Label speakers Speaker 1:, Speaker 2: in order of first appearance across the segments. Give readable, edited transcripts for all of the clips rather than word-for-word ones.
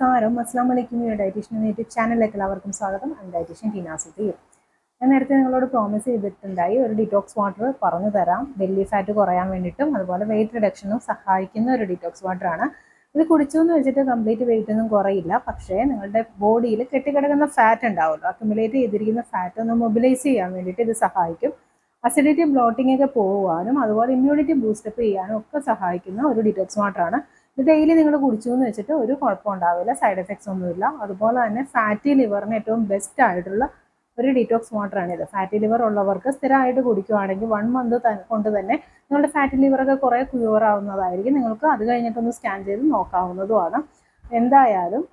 Speaker 1: നമസ്കാരം, അസ്സലാമു അലൈക്കും. ഡയറ്റീഷ്യൻ യൂട്യൂബ് ചാനലിലേക്ക് എല്ലാവർക്കും സ്വാഗതം. ഞാൻ ഡയറ്റീഷ്യൻ ടീന സുധീർ. ഞാൻ നേരത്തെ നിങ്ങളോട് പ്രോമിസ് ചെയ്തിട്ടുണ്ടായി ഒരു ഡിറ്റോക്സ് വാട്ടർ പറഞ്ഞു തരാം. ബെല്ലി ഫാറ്റ് കുറയാൻ വേണ്ടിയിട്ടും അതുപോലെ വെയിറ്റ് റിഡക്ഷനും സഹായിക്കുന്ന ഒരു ഡിറ്റോക്സ് വാട്ടറാണ്. ഇത് കുടിച്ചു എന്ന് വെച്ചിട്ട് കംപ്ലീറ്റ് വെയിറ്റ് ഒന്നും കുറയില്ല. പക്ഷേ നിങ്ങളുടെ ബോഡിയിൽ കെട്ടിക്കിടക്കുന്ന ഫാറ്റ് ഉണ്ടാവുമല്ലോ, അക്യുമുലേറ്റ് ചെയ്തിരിക്കുന്ന ഫാറ്റ് ഒന്ന് മൊബിലൈസ് ചെയ്യാൻ വേണ്ടിയിട്ട് ഇത് സഹായിക്കും. അസിഡിറ്റി ബ്ലോട്ടിംഗ് ഒക്കെ പോകാനും അതുപോലെ ഇമ്മ്യൂണിറ്റി ബൂസ്റ്റപ്പ് ചെയ്യാനും ഒക്കെ സഹായിക്കുന്ന ഒരു ഡിറ്റോക്സ് വാട്ടറാണ്. ഇത് ഡെയിലി നിങ്ങൾ കുടിച്ചു എന്ന് വെച്ചിട്ട് ഒരു കുഴപ്പം ഉണ്ടാവില്ല, സൈഡ് എഫക്ട്സ് ഒന്നുമില്ല. അതുപോലെ തന്നെ ഫാറ്റി ലിവറിന് ഏറ്റവും ബെസ്റ്റ് ആയിട്ടുള്ള ഒരു ഡിറ്റോക്സ് വാട്ടറാണിത്. ഫാറ്റി ലിവർ ഉള്ളവർക്ക് സ്ഥിരമായിട്ട് കുടിക്കുകയാണെങ്കിൽ 1 മന്ത് കൊണ്ട് തന്നെ നിങ്ങളുടെ ഫാറ്റി ലിവറൊക്കെ കുറേ ക്യൂർ ആവുന്നതായിരിക്കും. നിങ്ങൾക്ക് അത് കഴിഞ്ഞിട്ടൊന്ന് സ്കാൻ ചെയ്ത് നോക്കാവുന്നതുമാണ്. എന്തായാലും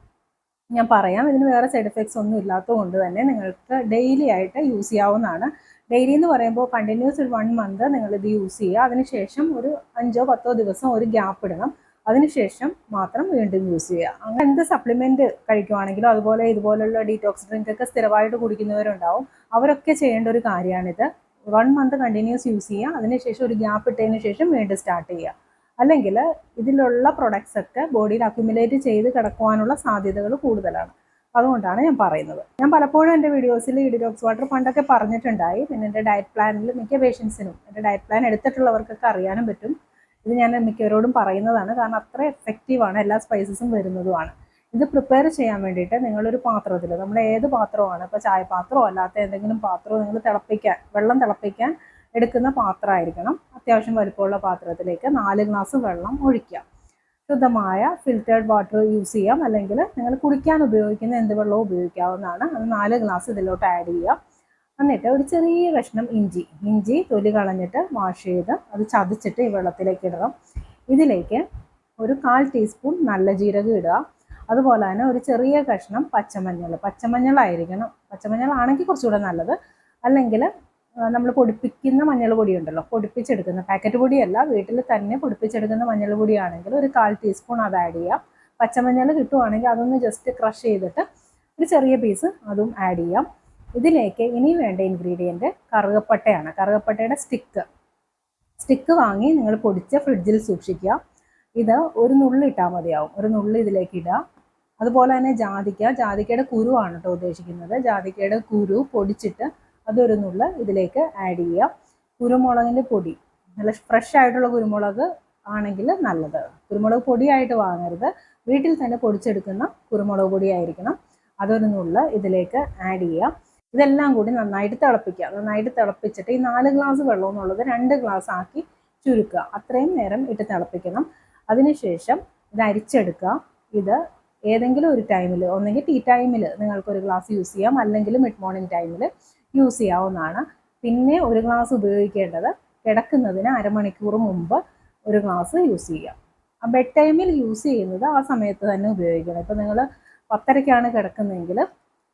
Speaker 1: ഞാൻ പറയാം, ഇതിന് വേറെ സൈഡ് എഫക്ട്സ് ഒന്നും ഇല്ലാത്തത് കൊണ്ട് തന്നെ നിങ്ങൾക്ക് ഡെയിലി ആയിട്ട് യൂസ് ചെയ്യാവുന്നതാണ്. ഡെയിലി എന്ന് പറയുമ്പോൾ കണ്ടിന്യൂസ് ഒരു 1 മന്ത് നിങ്ങളിത് യൂസ് ചെയ്യുക. അതിനുശേഷം ഒരു 5-10 ദിവസം ഒരു ഗ്യാപ്പ് ഇടണം. അതിനുശേഷം മാത്രം വീണ്ടും യൂസ് ചെയ്യുക. അങ്ങനെ എന്ത് സപ്ലിമെൻറ്റ് കഴിക്കുവാണെങ്കിലും അതുപോലെ ഇതുപോലുള്ള ഡീറ്റോക്സ് ഡ്രിങ്ക് ഒക്കെ സ്ഥിരമായിട്ട് കുടിക്കുന്നവരുണ്ടാവും. അവരൊക്കെ ചെയ്യേണ്ട ഒരു കാര്യമാണിത്. 1 മന്ത് കണ്ടിന്യൂസ് യൂസ് ചെയ്യുക, അതിനുശേഷം ഒരു ഗ്യാപ്പ് ഇട്ടതിന് ശേഷം വീണ്ടും സ്റ്റാർട്ട് ചെയ്യുക. അല്ലെങ്കിൽ ഇതിലുള്ള പ്രൊഡക്ട്സ് ഒക്കെ ബോഡിയിൽ അക്യുമുലേറ്റ് ചെയ്ത് കിടക്കുവാനുള്ള സാധ്യതകൾ കൂടുതലാണ്. അതുകൊണ്ടാണ് ഞാൻ പറയുന്നത്. ഞാൻ പലപ്പോഴും എൻ്റെ വീഡിയോസിൽ ഈ ഡിറ്റോക്സ് വാട്ടർ പണ്ടൊക്കെ പറഞ്ഞിട്ടുണ്ടായി. പിന്നെ എൻ്റെ ഡയറ്റ് പ്ലാനിൽ മിക്ക പേഷ്യൻസിനും എൻ്റെ ഡയറ്റ് പ്ലാൻ എടുത്തിട്ടുള്ളവർക്കൊക്കെ അറിയാനും പറ്റും. ഇത് ഞാൻ മിക്കവരോടും പറയുന്നതാണ്, കാരണം അത്ര എഫക്റ്റീവാണ്, എല്ലാ സ്പൈസസും വരുന്നതുമാണ്. ഇത് പ്രിപ്പയർ ചെയ്യാൻ വേണ്ടിയിട്ട് നിങ്ങളൊരു പാത്രത്തിൽ, നമ്മൾ ഏത് പാത്രമാണ്, ഇപ്പോൾ ചായപാത്രമോ അല്ലാത്ത എന്തെങ്കിലും പാത്രമോ നിങ്ങൾ വെള്ളം തിളപ്പിക്കാൻ എടുക്കുന്ന പാത്രമായിരിക്കണം. അത്യാവശ്യം വലുപ്പമുള്ള പാത്രത്തിലേക്ക് 4 ഗ്ലാസ് വെള്ളം ഒഴിക്കുക. ശുദ്ധമായ ഫിൽറ്റേർഡ് വാട്ടർ യൂസ് ചെയ്യാം, അല്ലെങ്കിൽ നിങ്ങൾ കുടിക്കാൻ ഉപയോഗിക്കുന്ന എന്ത് വെള്ളവും ഉപയോഗിക്കാവുന്നതാണ്. അത് 4 ഗ്ലാസ് ഇതിലോട്ട് ആഡ് ചെയ്യുക. എന്നിട്ട് ഒരു ചെറിയ കഷ്ണം ഇഞ്ചി തൊലി കളഞ്ഞിട്ട് വാഷ് ചെയ്ത് അത് ചതച്ചിട്ട് ഈ വെള്ളത്തിലേക്ക് ഇടണം. ഇതിലേക്ക് ഒരു 1/4 ടീസ്പൂൺ നല്ല ജീരകം ഇടുക. അതുപോലെ തന്നെ ഒരു ചെറിയ കഷ്ണം പച്ചമഞ്ഞളായിരിക്കണം. പച്ചമഞ്ഞളാണെങ്കിൽ കുറച്ചുകൂടെ നല്ലത്. അല്ലെങ്കിൽ നമ്മൾ പൊടിപ്പിക്കുന്ന മഞ്ഞൾ പൊടി ഉണ്ടല്ലോ, പൊടിപ്പിച്ചെടുക്കുന്ന പാക്കറ്റ് പൊടിയല്ല, വീട്ടിൽ തന്നെ പൊടിപ്പിച്ചെടുക്കുന്ന മഞ്ഞൾ പൊടിയാണെങ്കിൽ ഒരു 1/4 ടീസ്പൂൺ അത് ആഡ് ചെയ്യാം. പച്ചമഞ്ഞൾ കിട്ടുവാണെങ്കിൽ അതൊന്ന് ജസ്റ്റ് ക്രഷ് ചെയ്തിട്ട് ഒരു ചെറിയ പീസ് അതും ആഡ് ചെയ്യാം. ഇതിലേക്ക് ഇനി വേണ്ട ഇൻഗ്രീഡിയൻറ്റ് കറുകപ്പട്ടയാണ്. കറുകപ്പട്ടയുടെ സ്റ്റിക്ക് വാങ്ങി നിങ്ങൾ പൊടിച്ച് ഫ്രിഡ്ജിൽ സൂക്ഷിക്കുക. ഇത് ഒരു നുള്ളി ഇട്ടാൽ മതിയാവും. ഒരു നുള്ളി ഇതിലേക്ക് ഇടുക. അതുപോലെ തന്നെ ജാതിക്കയുടെ കുരുവാണ് കേട്ടോ ഉദ്ദേശിക്കുന്നത്. ജാതിക്കയുടെ കുരു പൊടിച്ചിട്ട് അതൊരു നുള്ളി ഇതിലേക്ക് ആഡ് ചെയ്യുക. കുരുമുളകിൻ്റെ പൊടി, നല്ല ഫ്രഷ് ആയിട്ടുള്ള കുരുമുളക് ആണെങ്കിൽ നല്ലത്. കുരുമുളക് പൊടിയായിട്ട് വാങ്ങരുത്, വീട്ടിൽ തന്നെ പൊടിച്ചെടുക്കുന്ന കുരുമുളക് പൊടിയായിരിക്കണം. അതൊരു നുള്ളി ഇതിലേക്ക് ആഡ് ചെയ്യുക. ഇതെല്ലാം കൂടി നന്നായിട്ട് തിളപ്പിക്കുക. നന്നായിട്ട് തിളപ്പിച്ചിട്ട് ഈ 4 ഗ്ലാസ് വെള്ളം എന്നുള്ളത് 2 ഗ്ലാസ് ആക്കി ചുരുക്കുക. അത്രയും നേരം ഇട്ട് തിളപ്പിക്കണം. അതിനുശേഷം ഇത് അരിച്ചെടുക്കുക. ഇത് ഏതെങ്കിലും ഒരു ടൈമിൽ, ഒന്നെങ്കിൽ ടീ ടൈമിൽ നിങ്ങൾക്കൊരു ഗ്ലാസ് യൂസ് ചെയ്യാം, അല്ലെങ്കിൽ മിഡ് മോർണിംഗ് ടൈമിൽ യൂസ് ചെയ്യാവുന്നതാണ്. പിന്നെ ഒരു ഗ്ലാസ് ഉപയോഗിക്കേണ്ടത് കിടക്കുന്നതിന് അരമണിക്കൂർ മുമ്പ് ഒരു ഗ്ലാസ് യൂസ് ചെയ്യാം. ആ ബെഡ് ടൈമിൽ യൂസ് ചെയ്യുന്നത് ആ സമയത്ത് തന്നെ ഉപയോഗിക്കണം. ഇപ്പോൾ നിങ്ങൾ 10:30ക്കാണ് കിടക്കുന്നതെങ്കിൽ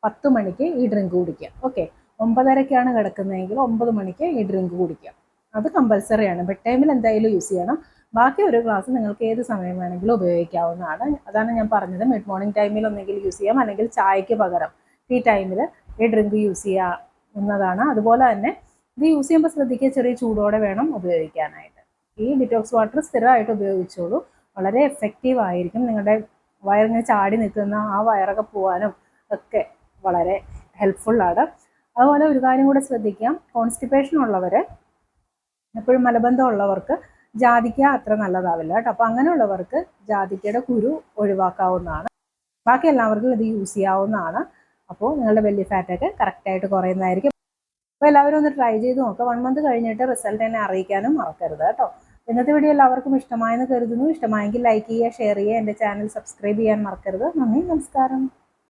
Speaker 1: 10 മണിക്ക് ഈ ഡ്രിങ്ക് കുടിക്കുക. ഓക്കെ, 9:30ക്കാണ് കിടക്കുന്നതെങ്കിൽ 9 മണിക്ക് ഈ ഡ്രിങ്ക് കുടിക്കുക. അത് കമ്പൽസറിയാണ്. ബെഡ് ടൈമിൽ എന്തായാലും യൂസ് ചെയ്യണം. ബാക്കി ഒരു ഗ്ലാസ് നിങ്ങൾക്ക് ഏത് സമയം വേണമെങ്കിലും ഉപയോഗിക്കാവുന്നതാണ്. അതാണ് ഞാൻ പറഞ്ഞത്. മിഡ് മോർണിംഗ് ടൈമിൽ ഒന്നെങ്കിൽ യൂസ് ചെയ്യാം, അല്ലെങ്കിൽ ചായക്ക് പകരം ടീ ടൈമിൽ ഈ ഡ്രിങ്ക് യൂസ് ചെയ്യാവുന്നതാണ്. അതുപോലെ തന്നെ ഇത് യൂസ് ചെയ്യുമ്പോൾ ശ്രദ്ധിക്കുക, ചെറിയ ചൂടോടെ വേണം ഉപയോഗിക്കാനായിട്ട്. ഈ ഡിറ്റോക്സ് വാട്ടർ സ്ഥിരമായിട്ട് ഉപയോഗിച്ചോളൂ. വളരെ എഫക്റ്റീവ് ആയിരിക്കും. നിങ്ങളുടെ വയറിങ്ങനെ ചാടി നിൽക്കുന്ന ആ വയറൊക്കെ പോകാനും ഒക്കെ വളരെ ഹെൽപ്ഫുള്ളാണ്. അതുപോലെ ഒരു കാര്യം കൂടെ ശ്രദ്ധിക്കാം, കോൺസ്റ്റിപ്പേഷൻ ഉള്ളവർ, എപ്പോഴും മലബന്ധം ഉള്ളവർക്ക് ജാതിക്ക അത്ര നല്ലതാവില്ല കേട്ടോ. അപ്പോൾ അങ്ങനെയുള്ളവർക്ക് ജാതിക്കയുടെ കുരു ഒഴിവാക്കാവുന്നതാണ്. ബാക്കി എല്ലാവർക്കും ഇത് യൂസ് ചെയ്യാവുന്നതാണ്. അപ്പോൾ നിങ്ങളുടെ ബെല്ലി ഫാറ്റൊക്കെ കറക്റ്റായിട്ട് കുറയുന്നതായിരിക്കും. അപ്പോൾ എല്ലാവരും ഒന്ന് ട്രൈ ചെയ്ത് നോക്കുക. 1 മന്ത് കഴിഞ്ഞിട്ട് റിസൾട്ട് എന്നെ അറിയിക്കാനും മറക്കരുത് കേട്ടോ. ഇന്നത്തെ വീഡിയോ എല്ലാവർക്കും ഇഷ്ടമായെന്ന് കരുതുന്നു. ഇഷ്ടമായെങ്കിൽ ലൈക്ക് ചെയ്യുക, ഷെയർ ചെയ്യുക, എൻ്റെ ചാനൽ സബ്സ്ക്രൈബ് ചെയ്യാൻ മറക്കരുത്. നന്ദി, നമസ്കാരം.